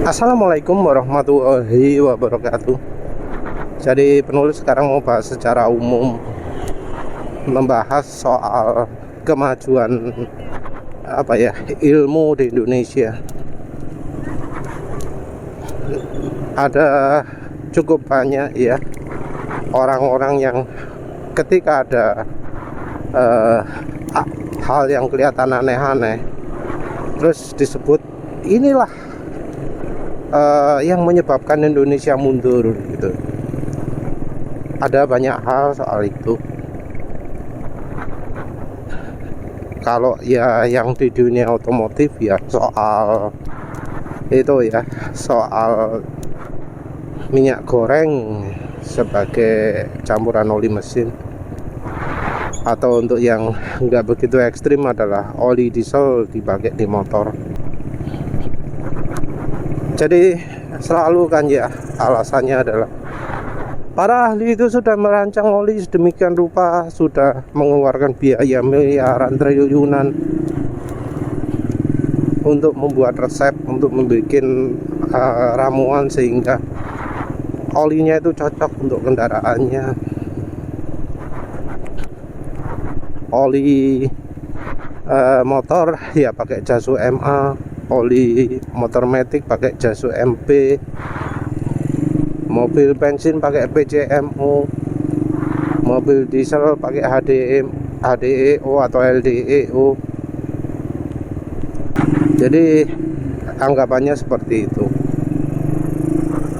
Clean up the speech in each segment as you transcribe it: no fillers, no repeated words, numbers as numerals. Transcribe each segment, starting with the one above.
Assalamualaikum warahmatullahi wabarakatuh. Jadi penulis sekarang mau bahas secara umum, membahas soal kemajuan ilmu di Indonesia. Ada cukup banyak ya orang-orang yang ketika ada hal yang kelihatan aneh-aneh, terus disebut inilah yang menyebabkan Indonesia mundur gitu. Ada banyak hal soal itu. Kalau ya yang di dunia otomotif ya soal itu ya, soal minyak goreng sebagai campuran oli mesin, atau untuk yang nggak begitu ekstrim adalah oli diesel dipakai di motor. Jadi selalu kan ya alasannya adalah para ahli itu sudah merancang oli sedemikian rupa, sudah mengeluarkan biaya miliaran triliunan untuk membuat resep, untuk membuat ramuan sehingga olinya itu cocok untuk kendaraannya. Oli motor ya pakai Jasu MA, oli motor matic pakai Jasu MP, mobil bensin pakai PCMO, mobil diesel pakai HDEO atau LDEO. Jadi anggapannya seperti itu.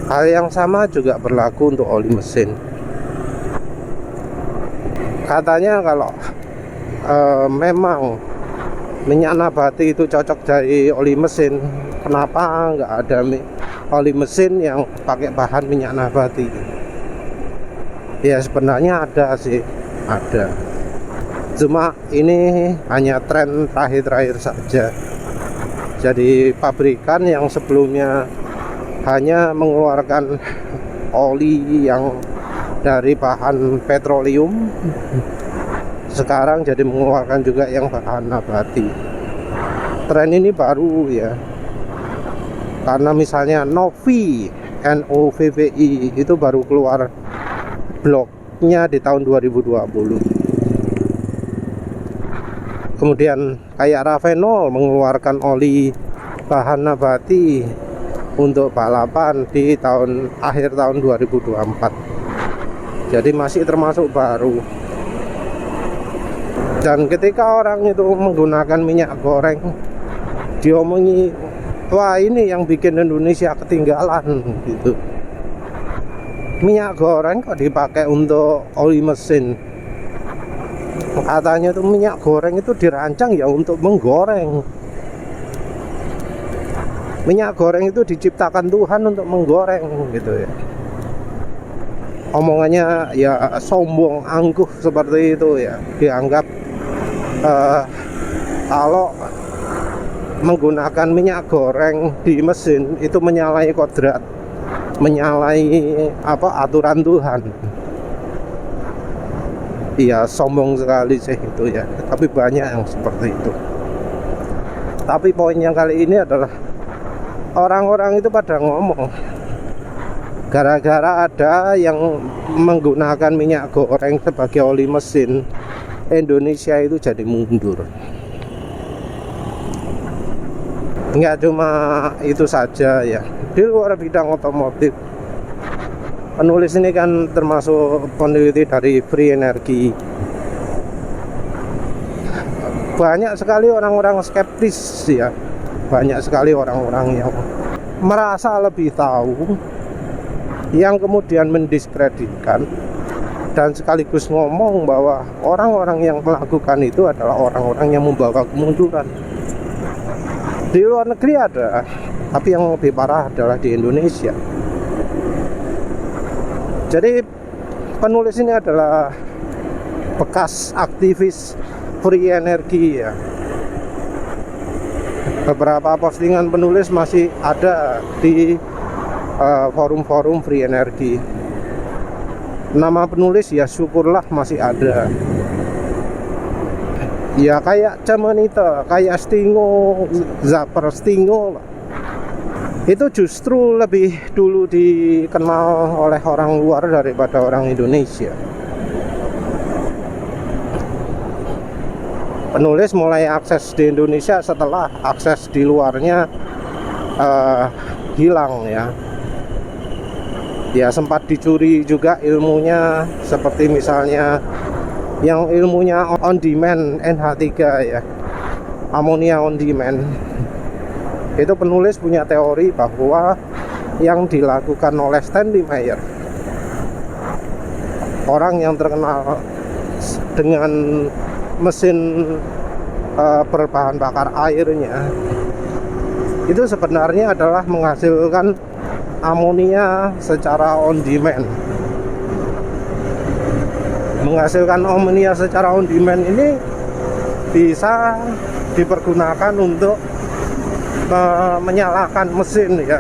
Hal yang sama juga berlaku untuk oli mesin. Katanya kalau memang minyak nabati itu cocok dari oli mesin, kenapa nggak ada oli mesin yang pakai bahan minyak nabati? Ya sebenarnya ada sih, ada. Cuma ini hanya tren terakhir-terakhir saja. Jadi pabrikan yang sebelumnya hanya mengeluarkan oli yang dari bahan petroleum, sekarang jadi mengeluarkan juga yang bahan nabati. Tren ini baru ya, karena misalnya Novi itu baru keluar bloknya di tahun 2020. Kemudian kayak Ravenol mengeluarkan oli bahan nabati untuk balapan di akhir tahun 2024. Jadi masih termasuk baru. Dan ketika orang itu menggunakan minyak goreng, diomongi, wah ini yang bikin Indonesia ketinggalan gitu. Minyak goreng kok dipakai untuk oli mesin? Katanya tuh minyak goreng itu dirancang ya untuk menggoreng. Minyak goreng itu diciptakan Tuhan untuk menggoreng gitu ya. Omongannya ya sombong, angkuh seperti itu ya. Dianggap kalau menggunakan minyak goreng di mesin itu menyalahi kodrat, menyalahi aturan Tuhan. Iya, sombong sekali sih itu ya. Tapi banyak yang seperti itu. Tapi poin yang kali ini adalah orang-orang itu pada ngomong gara-gara ada yang menggunakan minyak goreng sebagai oli mesin, Indonesia itu jadi mundur. Enggak cuma itu saja ya, di luar bidang otomotif. Penulis ini kan termasuk peneliti dari Free Energy. Banyak sekali orang-orang skeptis ya, banyak sekali orang-orang yang merasa lebih tahu, yang kemudian mendiskreditkan dan sekaligus ngomong bahwa orang-orang yang melakukan itu adalah orang-orang yang membawa kemunduran. Di luar negeri ada, tapi yang lebih parah adalah di Indonesia. Jadi penulis ini adalah bekas aktivis Free Energy ya. Beberapa postingan penulis masih ada di forum-forum Free Energy. Nama penulis ya syukurlah masih ada. Ya kayak Cemenita, kayak Stingo, Zapper Stingo. itu justru lebih dulu dikenal oleh orang luar daripada orang Indonesia. Penulis mulai akses di Indonesia setelah akses di luarnya hilang ya. Ya sempat dicuri juga ilmunya, seperti misalnya yang ilmunya on demand NH3 ya, amonia on demand. Itu penulis punya teori bahwa yang dilakukan oleh Stanley Meyer, orang yang terkenal dengan mesin berbahan bakar airnya, itu sebenarnya adalah menghasilkan amonia secara on demand. Menghasilkan amonia secara on demand ini bisa dipergunakan untuk menyalakan mesin ya.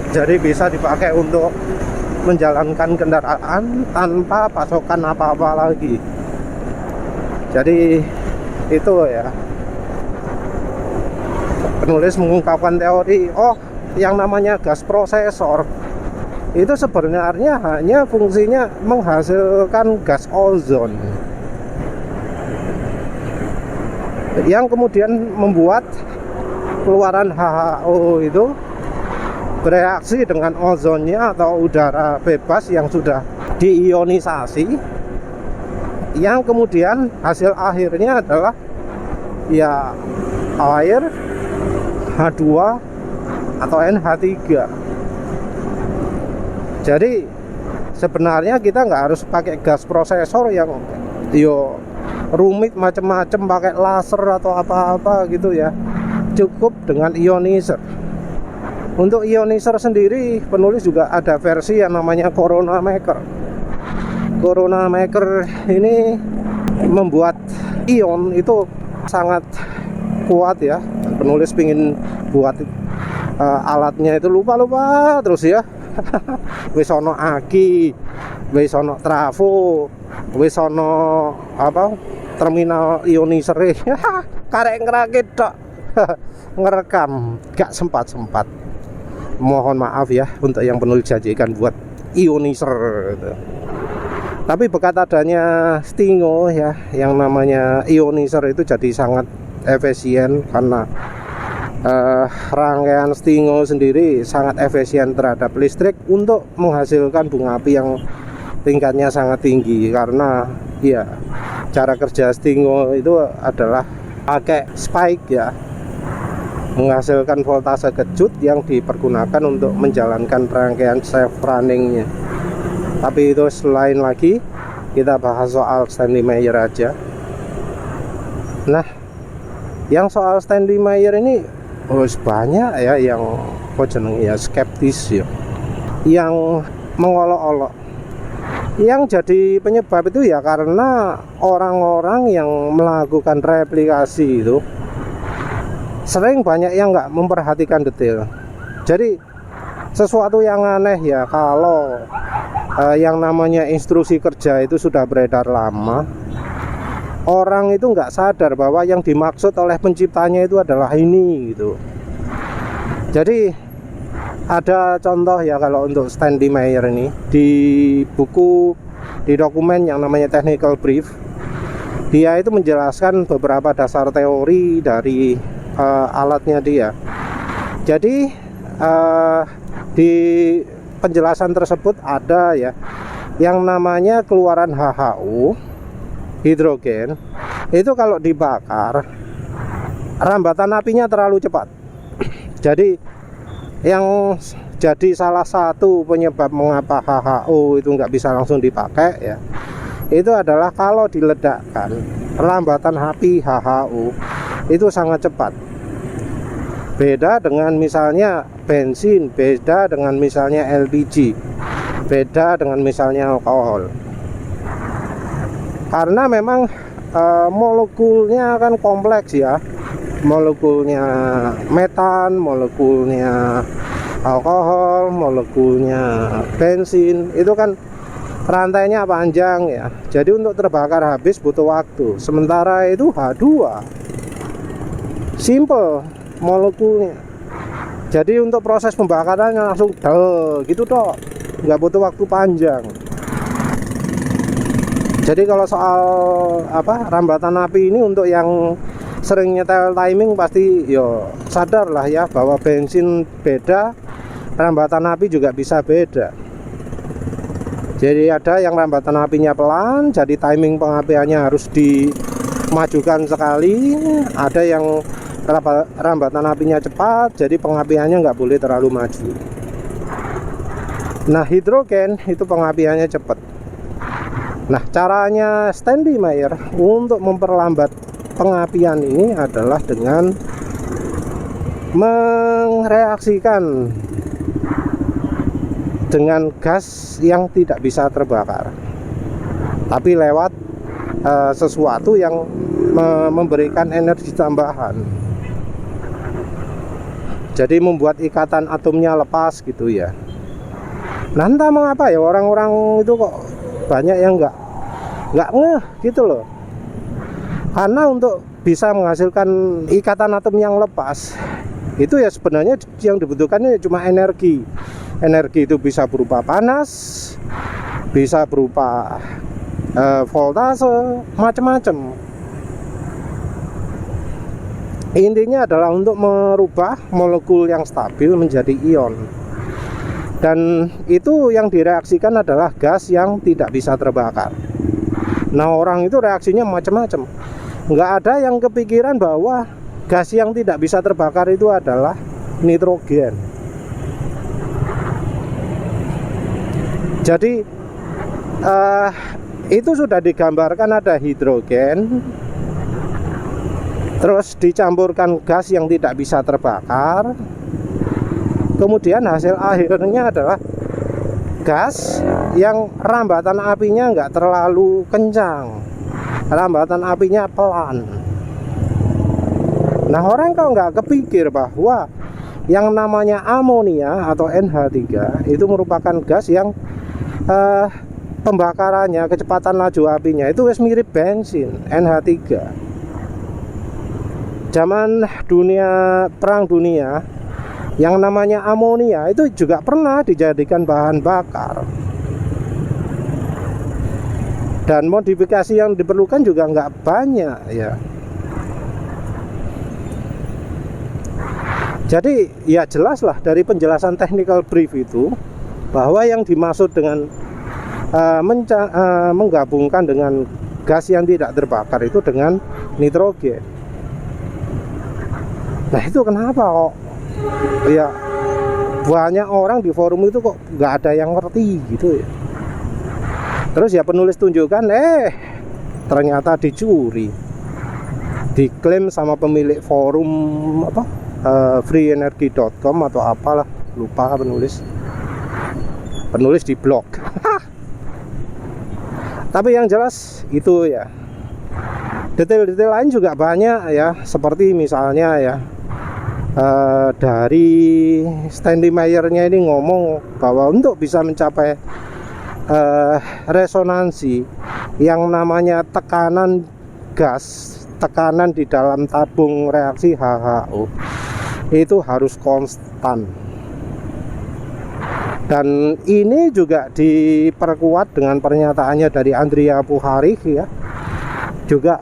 Jadi bisa dipakai untuk menjalankan kendaraan tanpa pasokan apa-apa lagi. Jadi itu ya, penulis mengungkapkan teori, oh yang namanya gas prosesor itu sebenarnya hanya fungsinya menghasilkan gas ozon, yang kemudian membuat keluaran HHO itu bereaksi dengan ozonnya atau udara bebas yang sudah diionisasi, yang kemudian hasil akhirnya adalah ya air, H2 atau NH3. Jadi sebenarnya kita nggak harus pakai gas prosesor yang rumit macam-macam, pakai laser atau apa-apa gitu ya. Cukup dengan ionizer. Untuk ionizer sendiri penulis juga ada versi yang namanya Corona Maker. Corona Maker ini membuat ion itu sangat kuat ya. Penulis pingin buat alatnya itu lupa terus ya. Wis ono aki, wis ono trafo, wis ono apa terminal ionizer. Karek ngerakit tok. Ngerekam gak sempat. Mohon maaf ya untuk yang penulis janjikan buat ionizer gitu. Tapi berkat adanya Stingo ya, yang namanya ionizer itu jadi sangat efisien karena rangkaian Stingo sendiri sangat efisien terhadap listrik untuk menghasilkan bunga api yang tingkatnya sangat tinggi. Karena ya cara kerja Stingo itu adalah pakai spike ya, menghasilkan voltase kejut yang dipergunakan untuk menjalankan rangkaian safe runningnya. Tapi itu selain lagi, kita bahas soal Stanley Meyer aja. Nah, yang soal Stanley Meyer ini banyak ya yang skeptis ya, yang mengolok-olok. Yang jadi penyebab itu ya karena orang-orang yang melakukan replikasi itu sering banyak yang nggak memperhatikan detail. Jadi sesuatu yang aneh ya kalau yang namanya instruksi kerja itu sudah beredar lama, orang itu nggak sadar bahwa yang dimaksud oleh penciptanya itu adalah ini gitu. Jadi ada contoh ya kalau untuk Stanley Meyer ini di buku, di dokumen yang namanya Technical Brief, dia itu menjelaskan beberapa dasar teori dari alatnya dia. Jadi di penjelasan tersebut ada ya yang namanya keluaran HHO, hidrogen, itu kalau dibakar rambatan apinya terlalu cepat. Jadi yang jadi salah satu penyebab mengapa HHO itu nggak bisa langsung dipakai ya, itu adalah kalau diledakkan rambatan api HHO itu sangat cepat. Beda dengan misalnya bensin, beda dengan misalnya LPG, beda dengan misalnya alkohol. Karena memang molekulnya kan kompleks ya. Molekulnya metan, molekulnya alkohol, molekulnya bensin, itu kan rantainya panjang ya. Jadi untuk terbakar habis butuh waktu. Sementara itu H2 simple, molekulnya. Jadi untuk proses pembakarannya langsung gitu toh, nggak butuh waktu panjang. Jadi kalau soal rambatan api ini, untuk yang sering nyetel timing pasti yo sadar lah ya bahwa bensin beda, rambatan api juga bisa beda. Jadi ada yang rambatan apinya pelan, jadi timing pengapiannya harus dimajukan sekali. Ada yang rambatan apinya cepat, jadi pengapiannya nggak boleh terlalu maju. Nah, hidrogen itu pengapiannya cepat. Nah, caranya Stanley Meyer untuk memperlambat pengapian ini adalah dengan mereaksikan dengan gas yang tidak bisa terbakar, tapi lewat sesuatu yang memberikan energi tambahan. Jadi membuat ikatan atomnya lepas gitu ya. Nah, entah mengapa ya orang-orang itu kok banyak yang nggak ngeh gitu loh. Karena untuk bisa menghasilkan ikatan atom yang lepas, itu ya sebenarnya yang dibutuhkannya cuma energi. Energi itu bisa berupa panas, bisa berupa voltase, macam-macam. Intinya adalah untuk merubah molekul yang stabil menjadi ion. Dan itu yang direaksikan adalah gas yang tidak bisa terbakar. Nah, orang itu reaksinya macam-macam. Nggak ada yang kepikiran bahwa gas yang tidak bisa terbakar itu adalah nitrogen. Jadi itu sudah digambarkan ada hidrogen, terus dicampurkan gas yang tidak bisa terbakar, kemudian hasil akhirnya adalah gas yang rambatan apinya nggak terlalu kencang, rambatan apinya pelan. Nah, orang kok nggak kepikir bahwa yang namanya amonia atau NH3 itu merupakan gas yang pembakarannya, kecepatan laju apinya itu wis mirip bensin, NH3. Zaman perang dunia, yang namanya amonia itu juga pernah dijadikan bahan bakar. Dan modifikasi yang diperlukan juga nggak banyak ya. Jadi ya jelas lah dari penjelasan technical brief itu bahwa yang dimaksud dengan menggabungkan dengan gas yang tidak terbakar itu dengan nitrogen. Nah, itu kenapa kok ya banyak orang di forum itu kok nggak ada yang ngerti gitu ya. Terus ya penulis tunjukkan ternyata dicuri, diklaim sama pemilik forum freeenergy.com atau apalah, lupa penulis di blog. Tapi yang jelas itu ya, detail-detail lain juga banyak ya, seperti misalnya ya dari Stanley Meyer-nya ini ngomong bahwa untuk bisa mencapai resonansi yang namanya tekanan gas, tekanan di dalam tabung reaksi HHO itu harus konstan. Dan ini juga diperkuat dengan pernyataannya dari Andrea Puharich ya, juga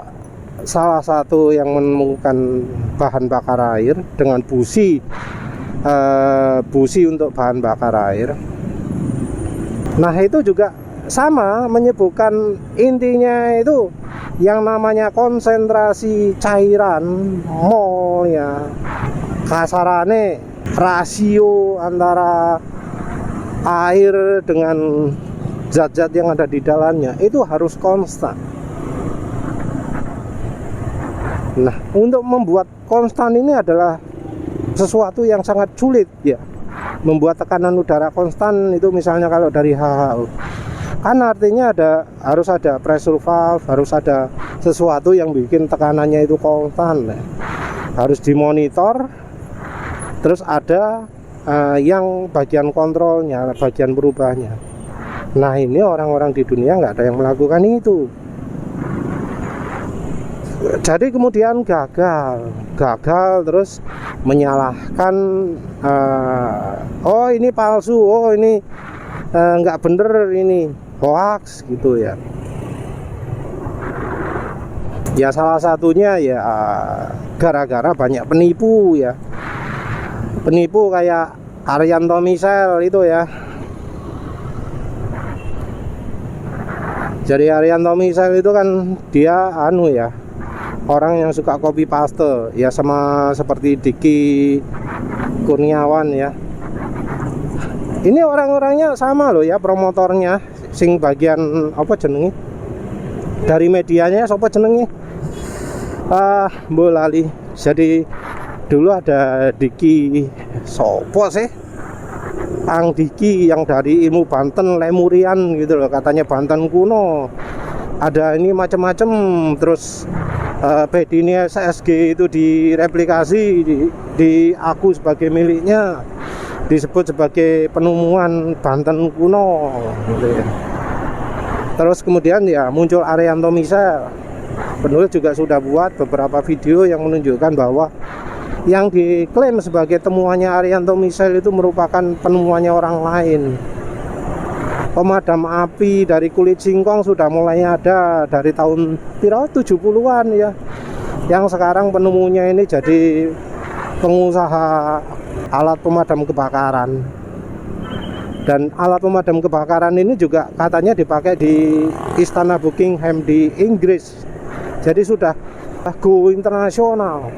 salah satu yang menemukan bahan bakar air dengan busi untuk bahan bakar air. Nah, itu juga sama menyebutkan intinya itu yang namanya konsentrasi cairan mol ya, kasarane rasio antara air dengan zat-zat yang ada di dalamnya itu harus konstan. Nah, untuk membuat konstan ini adalah sesuatu yang sangat sulit ya. Membuat tekanan udara konstan itu misalnya kalau dari HHO, kan artinya harus ada pressure valve, harus ada sesuatu yang bikin tekanannya itu konstan ya. Harus dimonitor. Terus ada yang bagian kontrolnya, bagian berubahnya. Nah, ini orang-orang di dunia nggak ada yang melakukan itu. Jadi kemudian gagal terus menyalahkan, oh ini palsu, oh ini nggak bener, ini hoax gitu ya. Ya salah satunya ya gara-gara banyak penipu ya, penipu kayak Arianto Misel itu ya. Jadi Arianto Misel itu kan dia ya, orang yang suka copy paste ya, sama seperti Diki Kurniawan ya. Ini orang-orangnya sama loh ya, promotornya sing bagian apa jenenge dari medianya siapa jenenge, lali. Jadi dulu ada Diki sopo sih, Ang Diki yang dari Ilmu Banten Lemurian gitu loh, katanya Banten kuno. Ada ini macam-macam, terus PD ini SSG itu direplikasi di aku sebagai miliknya, disebut sebagai penemuan Banten kuno gitu ya. Terus kemudian ya muncul Arianto Misel. Penulis juga sudah buat beberapa video yang menunjukkan bahwa yang diklaim sebagai temuannya Arianto Misel itu merupakan penemuannya orang lain. Pemadam api dari kulit singkong sudah mulai ada dari tahun 70-an ya. Yang sekarang penemunya ini jadi pengusaha alat pemadam kebakaran. Dan alat pemadam kebakaran ini juga katanya dipakai di Istana Buckingham di Inggris. Jadi sudah go internasional.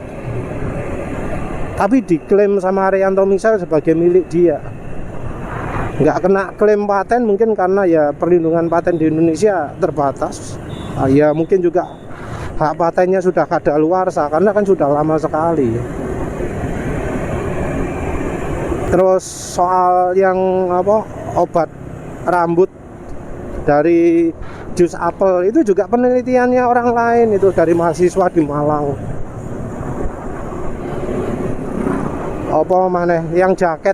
Tapi diklaim sama Arianto Misel sebagai milik dia. Nggak kena klaim paten mungkin karena ya perlindungan paten di Indonesia terbatas. Ya mungkin juga hak patennya sudah kadaluarsa karena kan sudah lama sekali. Terus soal yang obat rambut dari jus apel itu juga penelitiannya orang lain, itu dari mahasiswa di Malang. Apa mana yang jaket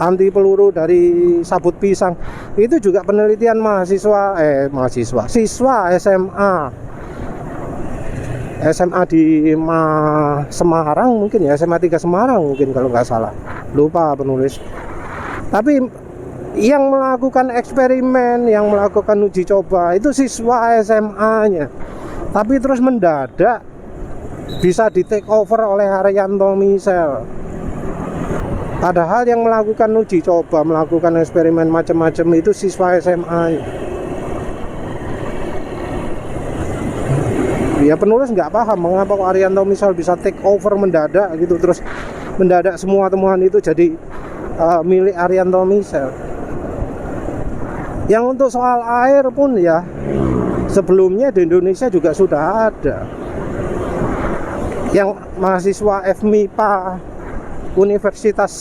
anti peluru dari sabut pisang itu juga penelitian siswa SMA di Semarang mungkin ya, SMA 3 Semarang mungkin kalau nggak salah, lupa penulis. Tapi yang melakukan eksperimen, yang melakukan uji coba itu siswa SMA-nya, tapi terus mendadak bisa di take over oleh Arianto Misel. Padahal yang melakukan uji coba, melakukan eksperimen macam-macam itu siswa SMA. Ya penulis nggak paham mengapa kok Arianto Misel bisa take over mendadak gitu, terus mendadak semua temuan itu jadi milik Arianto Misel. Yang untuk soal air pun ya sebelumnya di Indonesia juga sudah ada. Yang mahasiswa FMIPA Universitas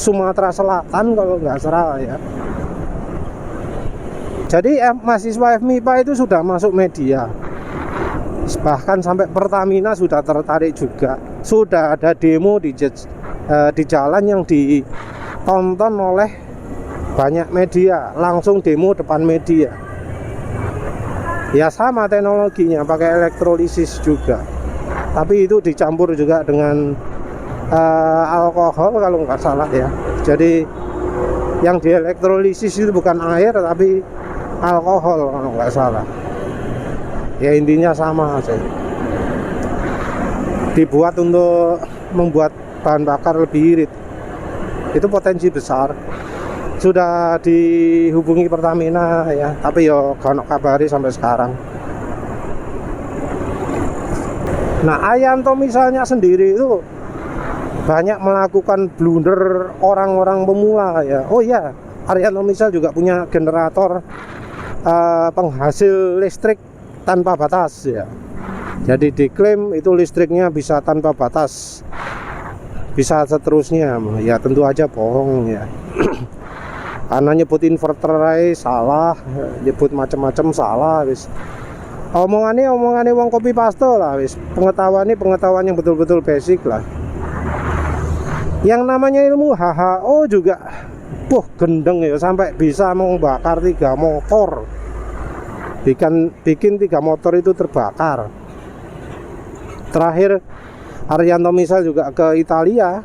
Sumatera Selatan kalau nggak salah ya. Jadi mahasiswa FMIPA itu sudah masuk media. Bahkan sampai Pertamina sudah tertarik juga. Sudah ada demo di jalan yang ditonton oleh banyak media, langsung demo depan media. Ya sama teknologinya, pakai elektrolisis juga. Tapi itu dicampur juga dengan alkohol kalau nggak salah ya. Jadi yang dielektrolisis itu bukan air tapi alkohol kalau nggak salah. Ya intinya sama saja. Dibuat untuk membuat bahan bakar lebih irit. Itu potensi besar. Sudah dihubungi Pertamina ya, tapi yo gak kabari sampai sekarang. Nah, Arianto misalnya sendiri itu banyak melakukan blunder orang-orang pemula ya. Oh iya, Arianto Misel juga punya generator penghasil listrik tanpa batas ya. Jadi diklaim itu listriknya bisa tanpa batas, bisa seterusnya. Ya tentu aja bohong ya. Karena nyebut inverter salah, nyebut macam-macam salah wis. Omongannya wong copy paste lah wis. Pengetahuan yang betul-betul basic lah. Yang namanya ilmu HHO juga gendeng ya, sampai bisa membakar 3 motor. Bikin 3 motor itu terbakar. Terakhir Arianto Misal juga ke Italia,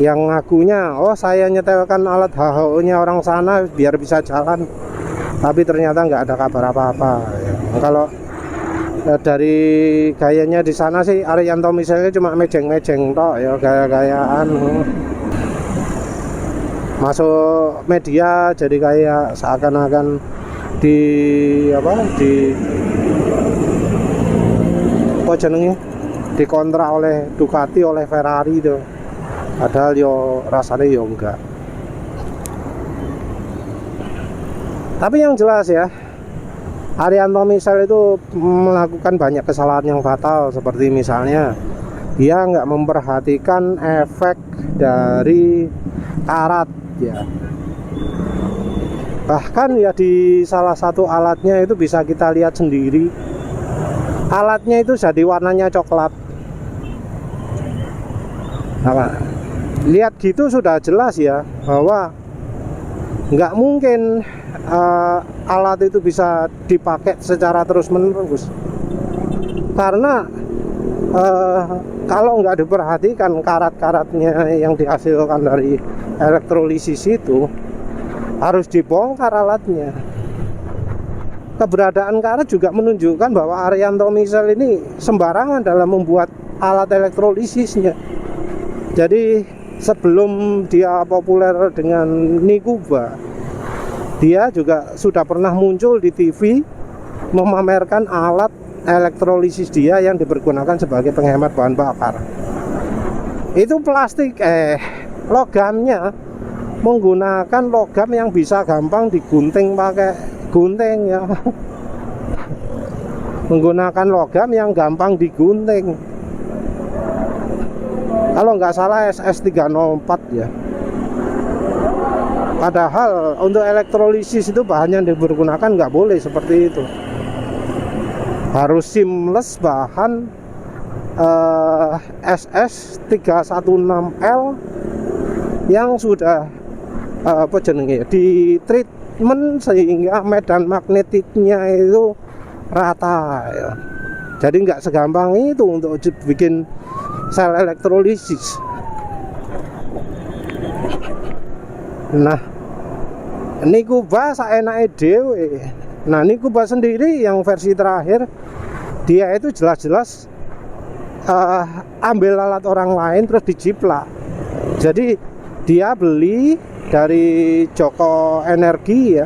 yang ngakunya oh saya nyetelkan alat HHO nya orang sana biar bisa jalan, tapi ternyata nggak ada kabar apa-apa ya. Kalau dari gayanya di sana sih Arianto Misalnya cuma mejeng-mejeng toh ya, gaya-gayaan masuk media jadi kayak seakan-akan di apa jenenge dikontrak oleh Ducati, oleh Ferrari itu. Padahal yo rasanya yo enggak. Tapi yang jelas ya, Arianto Misal itu melakukan banyak kesalahan yang fatal, seperti misalnya dia nggak memperhatikan efek dari karat ya. Bahkan ya di salah satu alatnya itu bisa kita lihat sendiri, alatnya itu jadi warnanya coklat. Nah, lihat gitu sudah jelas ya bahwa nggak mungkin alat itu bisa dipakai secara terus-menerus, karena kalau nggak diperhatikan karat-karatnya yang dihasilkan dari elektrolisis itu harus dibongkar alatnya. Keberadaan karat juga menunjukkan bahwa Arianto Misal ini sembarangan dalam membuat alat elektrolisisnya. Jadi sebelum dia populer dengan Nikuba, dia juga sudah pernah muncul di TV memamerkan alat elektrolisis dia yang dipergunakan sebagai penghemat bahan bakar. Itu plastik logamnya menggunakan logam yang bisa gampang digunting pakai gunting ya. Menggunakan logam yang gampang digunting. Kalau nggak salah SS304 ya. Padahal untuk elektrolisis itu bahan yang dipergunakan nggak boleh seperti itu. Harus seamless bahan SS316L yang sudah di treatment sehingga medan magnetiknya itu rata ya. Jadi nggak segampang itu untuk bikin sel elektrolisis. Nah, Nikuba saenake dhewe. Nah, Nikuba sendiri yang versi terakhir, dia itu jelas-jelas ambil alat orang lain terus dijiplak. Jadi dia beli dari Joko Energi ya.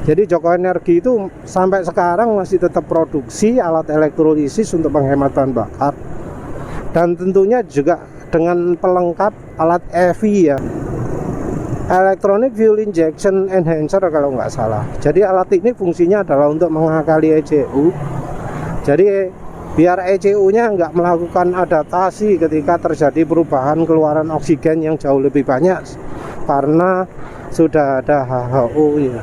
Jadi Joko Energi itu sampai sekarang masih tetap produksi alat elektrolisis untuk menghemat bahan bakar. Dan tentunya juga dengan pelengkap alat EFI ya, Electronic Fuel Injection Enhancer kalau nggak salah. Jadi alat ini fungsinya adalah untuk mengakali ECU. Jadi biar ECU-nya nggak melakukan adaptasi ketika terjadi perubahan keluaran oksigen yang jauh lebih banyak karena sudah ada HHO-nya.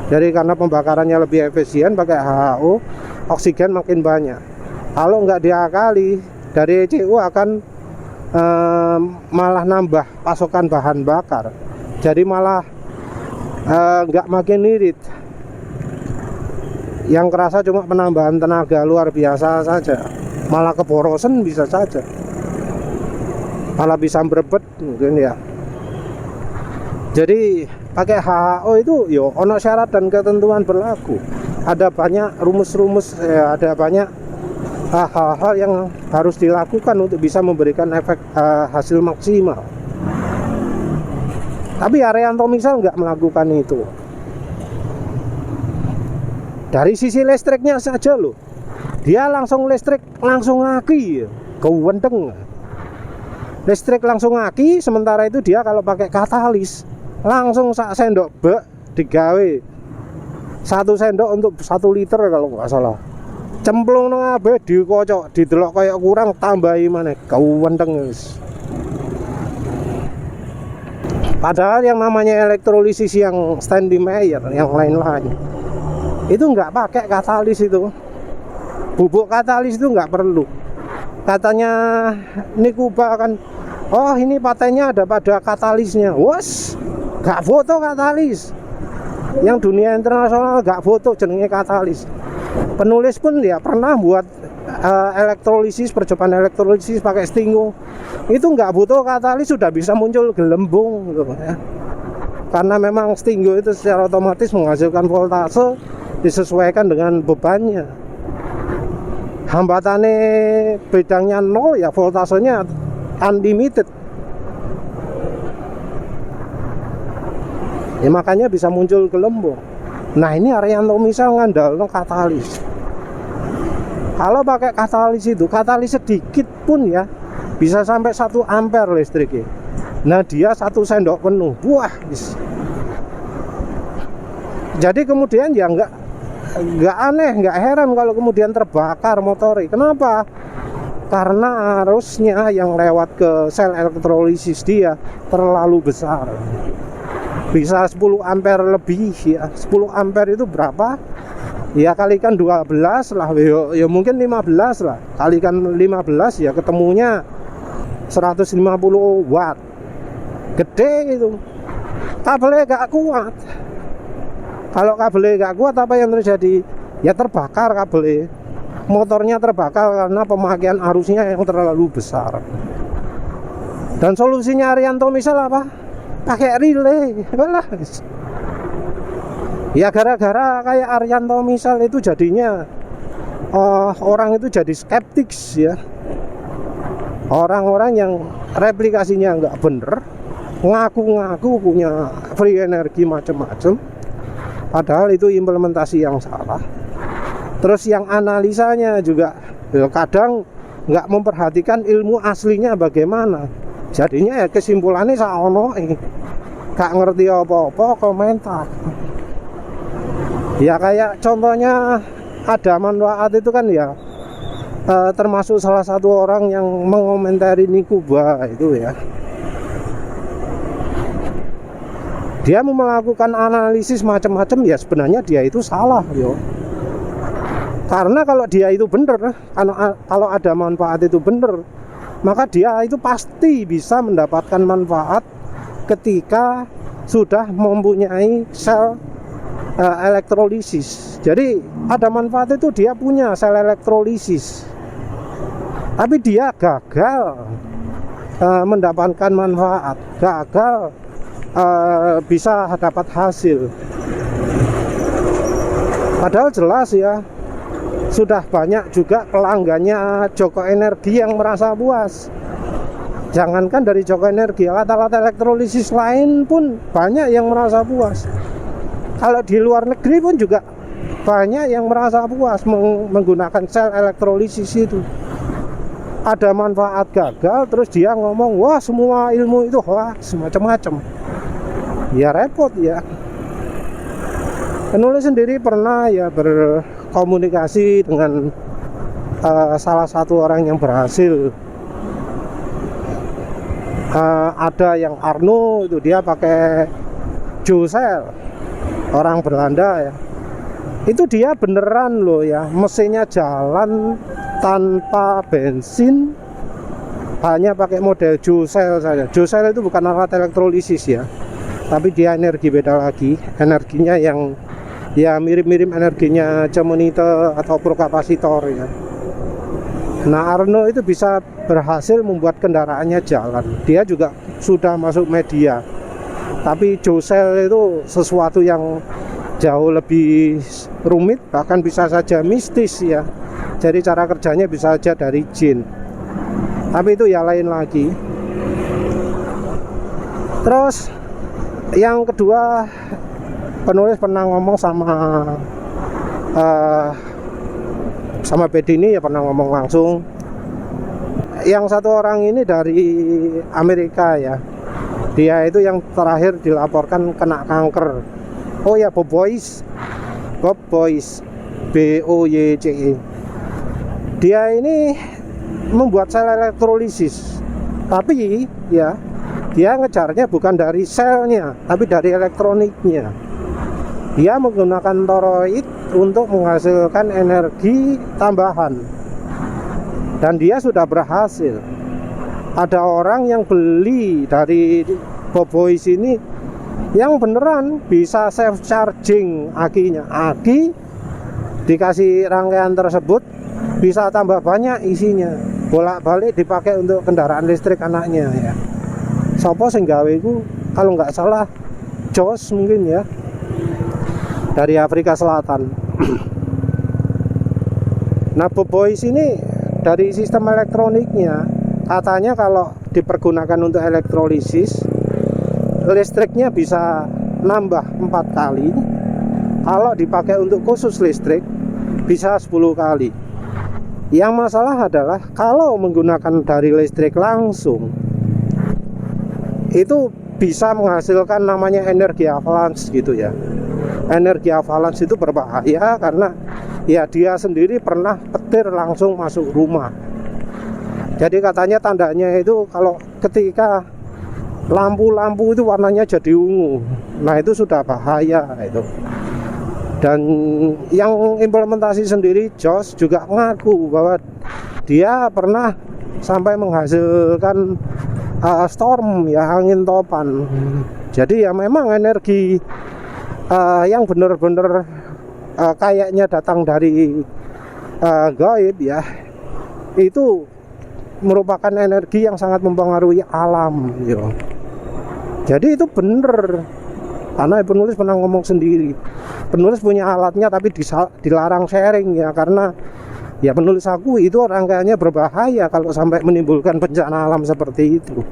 Jadi karena pembakarannya lebih efisien pakai HHO, oksigen makin banyak. Kalau nggak diakali, dari ECU akan malah nambah pasokan bahan bakar. Jadi malah nggak makin irit. Yang kerasa cuma penambahan tenaga luar biasa saja. Malah keborosan bisa saja. Malah bisa berebet mungkin ya. Jadi pakai HHO itu yo ono syarat dan ketentuan berlaku. Ada banyak rumus-rumus, ada banyak hal-hal yang harus dilakukan untuk bisa memberikan efek hasil maksimal. Tapi Arianto Misal nggak melakukan itu. Dari sisi listriknya saja loh, dia langsung listrik langsung aki, kewendeng. Listrik langsung aki, sementara itu dia kalau pakai katalis langsung sak sendok bek digawe 1 sendok untuk 1 liter kalau nggak salah. Cemplung nang abe dikocok, didelok kayak kurang tambahi maneh, kewendeng wis. Padahal yang namanya elektrolisis yang Stanley Meyer, yang lain-lain itu nggak pakai katalis itu. Bubuk katalis itu nggak perlu. Katanya Nikuba kan, oh ini patennya ada pada katalisnya. Wes, nggak foto katalis. Yang dunia internasional nggak foto jenenge katalis. Penulis pun ya pernah buat elektrolisis, percobaan elektrolisis pakai stingo, itu nggak butuh katalis sudah bisa muncul gelembung gitu ya. Karena memang stingo itu secara otomatis menghasilkan voltase disesuaikan dengan bebannya. Hambatannya bedangnya 0 ya, voltasenya unlimited ya, makanya bisa muncul gelembung. Nah ini Arianto misal ngandalno katalis. Kalau pakai katalis itu, katalis sedikit pun ya bisa sampai 1 ampere listriknya. Nah dia 1 sendok penuh, wah jadi kemudian ya nggak aneh, nggak heran kalau kemudian terbakar motornya. Kenapa? Karena arusnya yang lewat ke sel elektrolisis dia terlalu besar, bisa 10 ampere lebih ya. 10 ampere itu berapa? Ya kalikan 12 lah, ya mungkin 15 lah. Kalikan 15 ya ketemunya 150 watt. Gede itu. Kabelnya gak kuat. Kalau kabelnya gak kuat apa yang terjadi? Ya terbakar kabelnya. Motornya terbakar karena pemakaian arusnya yang terlalu besar. Dan solusinya Arianto misal apa? Pakai relay. Walah. Ya gara-gara kayak Arianto misal itu jadinya orang itu jadi skeptik ya. Orang-orang yang replikasinya nggak bener, ngaku-ngaku punya free energi macam-macam, padahal itu implementasi yang salah. Terus yang analisanya juga ya kadang nggak memperhatikan ilmu aslinya bagaimana. Jadinya ya kesimpulannya saono, gak ngerti apa-apa komentar. Ya kayak contohnya ada manfaat itu kan ya, termasuk salah satu orang yang mengomentari Nikuba itu ya. Dia melakukan analisis macam-macam ya, sebenarnya dia itu salah yo. Karena kalau dia itu benar, kalau ada manfaat itu benar, maka dia itu pasti bisa mendapatkan manfaat ketika sudah mempunyai sel elektrolisis. Jadi ada manfaat itu dia punya sel elektrolisis, tapi dia gagal mendapatkan manfaat, gagal bisa dapat hasil. Padahal jelas ya, sudah banyak juga pelanggannya Joko Energi yang merasa puas. Jangankan dari Joko Energi, alat-alat elektrolisis lain pun banyak yang merasa puas. Kalau di luar negeri pun juga banyak yang merasa puas menggunakan sel elektrolisis itu. Ada manfaat gagal, terus dia ngomong, wah semua ilmu itu hoax, macam-macam. Ya repot ya. Penulis sendiri pernah ya berkomunikasi dengan salah satu orang yang berhasil. Ada yang Arno itu dia pakai Jocel, orang Belanda ya. Itu dia beneran loh ya, mesinnya jalan tanpa bensin, hanya pakai model Jocel saja. Jocel itu bukan alat elektrolisis ya, tapi dia energi beda lagi. Energinya yang ya mirip-mirip energinya cemonite atau prokapasitor ya. Nah Arno itu bisa berhasil membuat kendaraannya jalan. Dia juga sudah masuk media. Tapi Jocel itu sesuatu yang jauh lebih rumit, bahkan bisa saja mistis ya. Jadi cara kerjanya bisa saja dari jin. Tapi itu ya lain lagi. Terus yang kedua, penulis pernah ngomong sama Bedini ya, pernah ngomong langsung. Yang satu orang ini dari Amerika ya. Dia itu yang terakhir dilaporkan kena kanker. Oh ya, Bob Boyce, BOYCE. Dia ini membuat sel elektrolisis, tapi ya dia ngejarnya bukan dari selnya, tapi dari elektroniknya. Dia menggunakan toroid untuk menghasilkan energi tambahan, dan dia sudah berhasil. Ada orang yang beli dari Bob Boyce ini yang beneran bisa self charging akinya. Aki dikasih rangkaian tersebut bisa tambah banyak isinya, bolak-balik dipakai untuk kendaraan listrik anaknya ya. Sopo sing gawe iku kalau nggak salah Jos mungkin ya, dari Afrika Selatan. Nah, Boboiz ini dari sistem elektroniknya katanya kalau dipergunakan untuk elektrolisis, listriknya bisa nambah 4 kali. Kalau dipakai untuk khusus listrik bisa 10 kali. Yang masalah adalah kalau menggunakan dari listrik langsung, itu bisa menghasilkan namanya energi avalanche gitu ya. Energi avalanche itu berbahaya karena ya dia sendiri pernah petir langsung masuk rumah. Jadi katanya tandanya itu kalau ketika lampu-lampu itu warnanya jadi ungu, nah itu sudah bahaya itu. Dan yang implementasi sendiri Jos juga ngaku bahwa dia pernah sampai menghasilkan storm ya, angin topan. Jadi ya memang energi yang benar-benar kayaknya datang dari gaib ya, itu merupakan energi yang sangat mempengaruhi alam ya. Jadi itu bener, karena penulis pernah ngomong sendiri, penulis punya alatnya tapi dilarang sharing ya, karena ya penulis aku itu rangkaiannya berbahaya kalau sampai menimbulkan bencana alam seperti itu.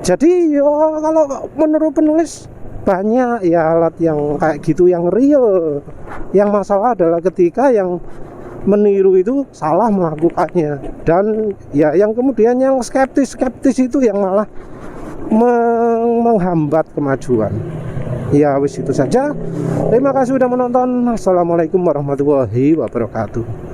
Jadi ya kalau menurut penulis banyak ya alat yang kayak gitu yang real. Yang masalah adalah ketika yang meniru itu salah melakukannya, dan ya yang kemudian yang skeptis itu yang malah menghambat kemajuan. Ya wis itu saja. Terima kasih sudah menonton. Assalamualaikum warahmatullahi wabarakatuh.